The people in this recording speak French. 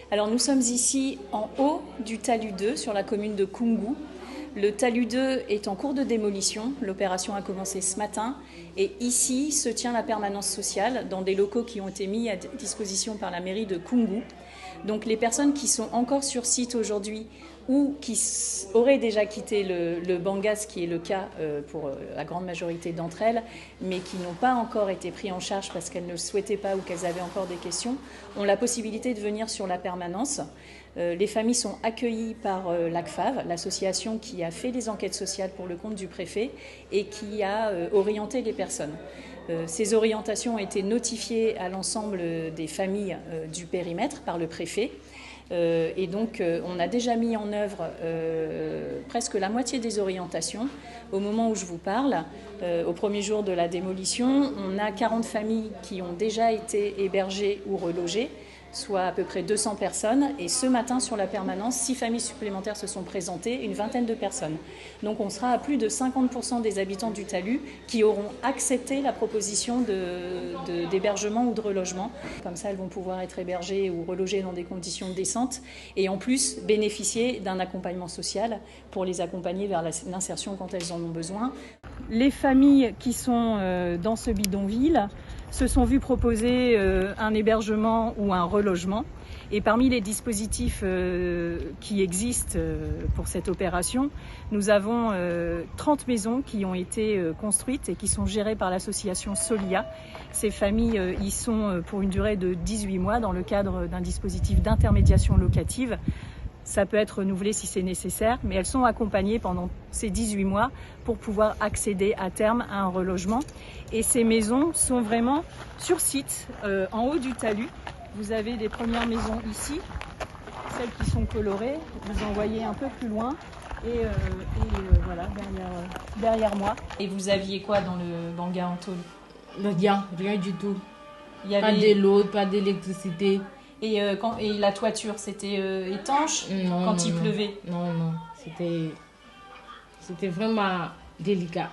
Alors nous sommes ici en haut du talus 2 sur la commune de Koungou. Le talus 2 est en cours de démolition, l'opération a commencé ce matin et ici se tient la permanence sociale dans des locaux qui ont été mis à disposition par la mairie de Koungou. Donc les personnes qui sont encore sur site aujourd'hui ou qui auraient déjà quitté le Banga, ce qui est le cas pour la grande majorité d'entre elles, mais qui n'ont pas encore été pris en charge parce qu'elles ne le souhaitaient pas ou qu'elles avaient encore des questions, ont la possibilité de venir sur la permanence. Les familles sont accueillies par l'ACFAV, l'association qui a fait les enquêtes sociales pour le compte du préfet et qui a orienté les personnes. Ces orientations ont été notifiées à l'ensemble des familles du périmètre par le préfet. Et donc on a déjà mis en œuvre presque la moitié des orientations. Au moment où je vous parle, au premier jour de la démolition, on a 40 familles qui ont déjà été hébergées ou relogées, soit à peu près 200 personnes. Et ce matin, sur la permanence, 6 familles supplémentaires se sont présentées, une vingtaine de personnes. Donc on sera à plus de 50% des habitants du talus qui auront accepté la proposition d'hébergement ou de relogement. Comme ça, elles vont pouvoir être hébergées ou relogées dans des conditions décentes et en plus bénéficier d'un accompagnement social pour les accompagner vers l'insertion quand elles en ont besoin. Les familles qui sont dans ce bidonville se sont vues proposer un hébergement ou un relogement. Et parmi les dispositifs qui existent pour cette opération, nous avons 30 maisons qui ont été construites et qui sont gérées par l'association Solia. Ces familles y sont pour une durée de 18 mois dans le cadre d'un dispositif d'intermédiation locative. Ça peut être renouvelé si c'est nécessaire, mais elles sont accompagnées pendant ces 18 mois pour pouvoir accéder à terme à un relogement. Et ces maisons sont vraiment sur site, en haut du talus. Vous avez des premières maisons ici, celles qui sont colorées. Vous en voyez un peu plus loin et voilà, derrière moi. Et vous aviez quoi dans le Banga en tôle? Rien du tout. Il y avait... Pas de l'eau, pas d'électricité. Et la toiture, c'était étanche Non, quand il pleuvait? Non, c'était vraiment délicat.